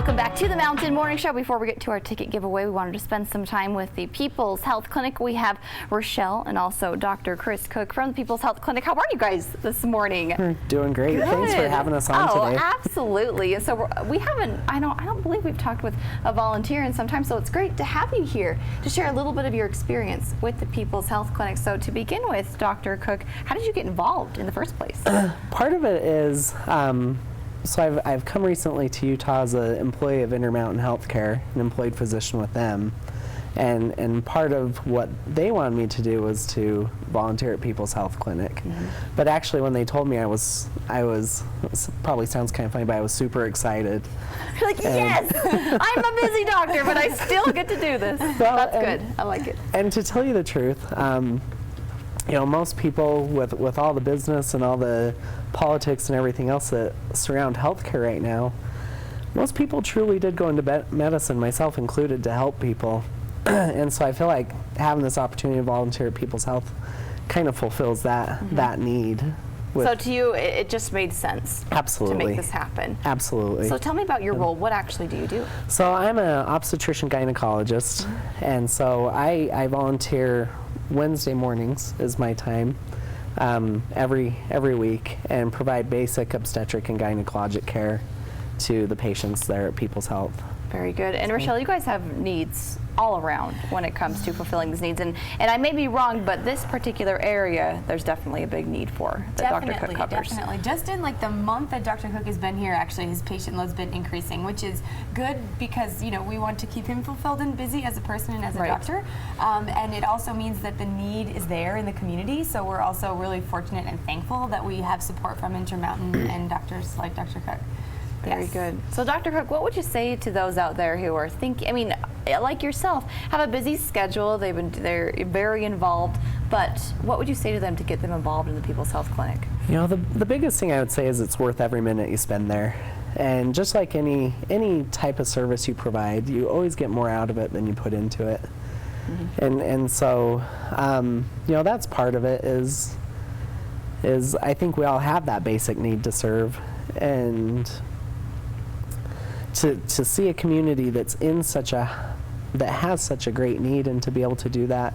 Welcome back to the Mountain Morning Show. Before we get to our ticket giveaway, we wanted to spend some time with the People's Health Clinic. We have Rochelle and also Dr. Chris Cook from the People's Health Clinic. How are you guys this morning? We're doing great. Good. Thanks for having us on today. Oh, absolutely. So we haven't, I don't believe we've talked with a volunteer in some time, so it's great to have you here to share a little bit of your experience with the People's Health Clinic. So to begin with, Dr. Cook, how did you get involved in the first place? Part of it is, so I've come recently to Utah as an employee of Intermountain Healthcare, an employed physician with them, and part of what they wanted me to do was to volunteer at People's Health Clinic. Mm-hmm. But actually, when they told me I was probably sounds kind of funny, but I was super excited. You're like, yes, I'm a busy doctor, but I still get to do this. Well, that's good. I like it. And to tell you the truth, you know, most people with all the business and all the politics and everything else that surround healthcare right now, most people truly did go into medicine, myself included, to help people. And so I feel like having this opportunity to volunteer at People's Health kind of fulfills that need. So to you, it just made sense. Absolutely. To make this happen. Absolutely. So tell me about your role. What actually do you do? So I'm an obstetrician gynecologist, and so I volunteer Wednesday mornings is my time every week, and provide basic obstetric and gynecologic care to the patients there at People's Health. Very good. And Rochelle, you guys have needs all around when it comes to fulfilling these needs. And I may be wrong, but this particular area, there's definitely a big need for that Dr. Cook covers. Definitely. Just in like the month that Dr. Cook has been here, actually, his patient load's been increasing, which is good because, you know, we want to keep him fulfilled and busy as a person and as a doctor. And it also means that the need is there in the community. So we're also really fortunate and thankful that we have support from Intermountain and doctors like Dr. Cook. Very good. So Dr. Cook, what would you say to those out there who are thinking, I mean, like yourself, have a busy schedule, they're very involved, but what would you say to them to get them involved in the People's Health Clinic? You know, the biggest thing I would say is it's worth every minute you spend there. And just like any type of service you provide, you always get more out of it than you put into it. Mm-hmm. And so, you know, that's part of it is I think we all have that basic need to serve, and to see a community that has such a great need, and to be able to do that,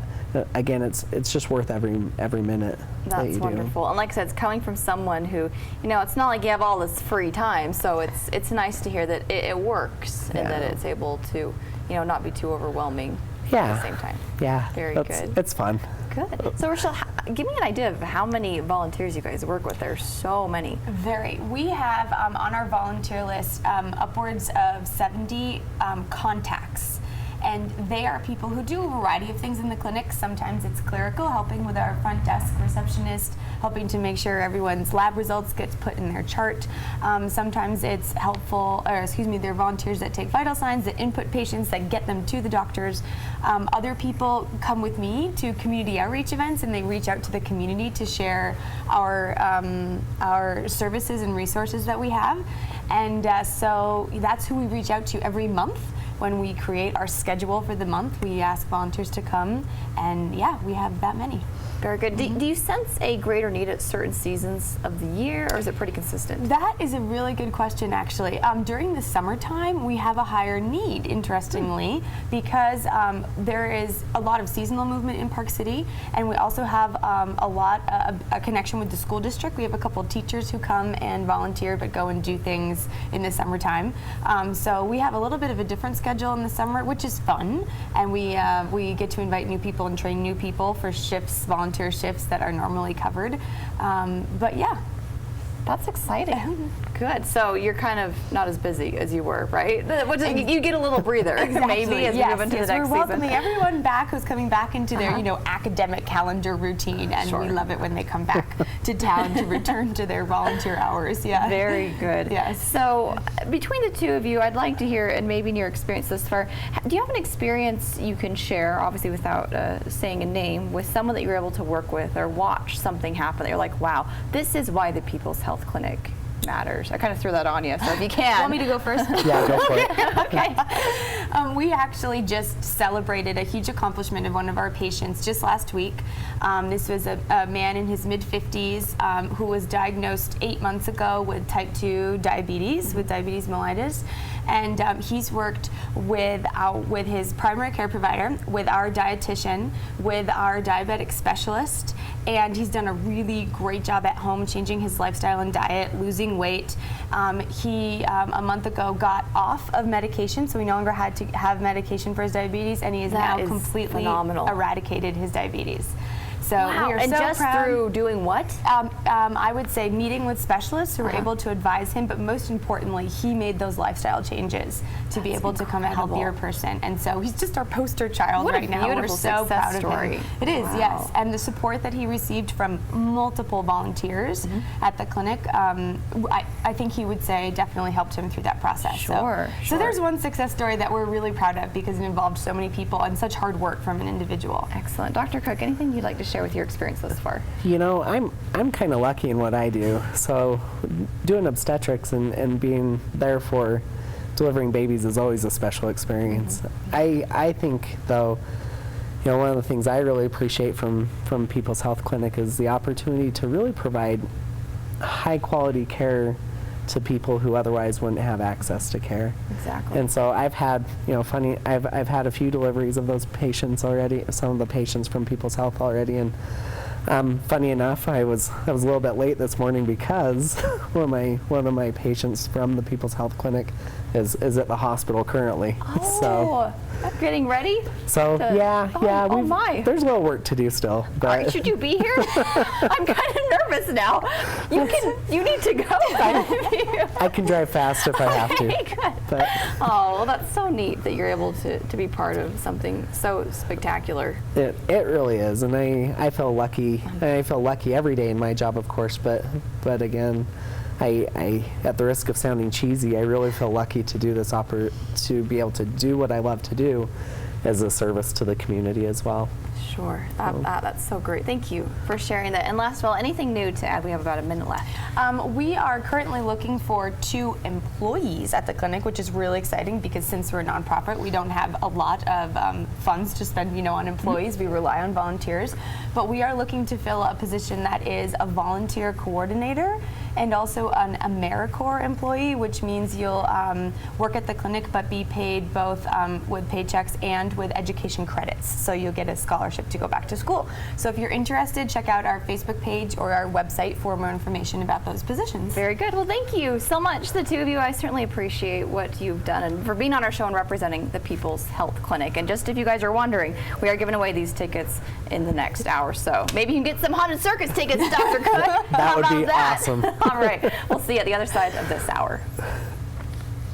again, it's just worth every minute. That's wonderful. And like I said, it's coming from someone who, you know, it's not like you have all this free time, so it's nice to hear that it works and that it's able to, you know, not be too overwhelming at the same time. Yeah. Very good. It's fun. Good. So Rochelle, give me an idea of how many volunteers you guys work with. There's so many. Very. We have on our volunteer list upwards of 70 contacts. And they are people who do a variety of things in the clinic. Sometimes it's clerical, helping with our front desk receptionist, helping to make sure everyone's lab results gets put in their chart. Sometimes it's they're volunteers that take vital signs, that input patients, that get them to the doctors. Other people come with me to community outreach events, and they reach out to the community to share our services and resources that we have. And so that's who we reach out to every month. When we create our schedule for the month, we ask volunteers to come, and yeah, we have that many. Very good. Do you sense a greater need at certain seasons of the year, or is it pretty consistent? That is a really good question, actually. During the summertime, we have a higher need, interestingly, because there is a lot of seasonal movement in Park City, and we also have a connection with the school district. We have a couple of teachers who come and volunteer, but go and do things in the summertime. So we have a little bit of a different schedule in the summer, which is fun, and we get to invite new people and train new people for volunteer shifts that are normally covered. But yeah. That's exciting. Good. So you're kind of not as busy as you were, right? You get a little breather, maybe, as we move into the next season. We're welcoming everyone back who's coming back into their, academic calendar routine, and we love it when they come back to town to return to their volunteer hours. Yeah. Very good. Yes. So between the two of you, I'd like to hear, and maybe in your experience thus far, do you have an experience you can share, obviously without saying a name, with someone that you were able to work with or watch something happen that you're like, wow, this is why the People's Health Clinic matters? I kind of threw that on you, so if you can. Want me to go first? Yeah, go for it. Okay. We actually just celebrated a huge accomplishment of one of our patients just last week. This was a man in his mid-50s who was diagnosed 8 months ago with type 2 diabetes, with diabetes mellitus. and he's worked with his primary care provider, with our dietitian, with our diabetic specialist, and he's done a really great job at home changing his lifestyle and diet, losing weight. He a month ago got off of medication, so he no longer had to have medication for his diabetes, and he is That now is completely phenomenal. eradicated his diabetes. So Wow, we are and so just proud. through doing what? I would say meeting with specialists who were able to advise him, but most importantly, he made those lifestyle changes to be able to become a healthier person. And so he's just our poster child What a right now. We're beautiful so success proud story. of him. It is, Wow. yes. And the support that he received from multiple volunteers at the clinic, I think he would say definitely helped him through that process. Sure, So sure. there's one success story that we're really proud of because it involved so many people and such hard work from an individual. Excellent. Dr. Cook, anything you'd like to share with your experience thus far? You know, I'm kind of lucky in what I do. So doing obstetrics and being there for delivering babies is always a special experience. I think, though, you know, one of the things I really appreciate from People's Health Clinic is the opportunity to really provide high quality care to people who otherwise wouldn't have access to care. Exactly. And so I've had, you know, I've had a few deliveries of those patients already, some of the patients from People's Health already, and funny enough, I was a little bit late this morning because one of my patients from the People's Health Clinic is at the hospital currently. Oh, getting ready? So to- yeah, oh my. there's a little work to do still. But Should you be here? I'm kind of nervous now. You need to go. I can drive fast if I have to. Okay, good. But Oh, well, that's so neat that you're able to be part of something so spectacular. it really is, and I feel lucky. And I feel lucky every day in my job, of course. But again, I at the risk of sounding cheesy, I really feel lucky to do this to be able to do what I love to do as a service to the community as well. Sure. That's so great. Thank you for sharing that. And last of all, anything new to add? We have about a minute left. We are currently looking for 2 employees at the clinic, which is really exciting because since we're a nonprofit, we don't have a lot of funds to spend, on employees. We rely on volunteers, but we are looking to fill a position that is a volunteer coordinator and also an AmeriCorps employee, which means you'll work at the clinic but be paid both with paychecks and with education credits. So you'll get a scholarship to go back to school. So if you're interested, check out our Facebook page or our website for more information about those positions. Very good. Well, thank you so much, the two of you. I certainly appreciate what you've done and for being on our show and representing the People's Health Clinic. And just if you guys are wondering, we are giving away these tickets in the next hour. So maybe you can get some Haunted Circus tickets, Dr. Cook. That How would about be that? awesome. All right. We'll see you at the other side of this hour.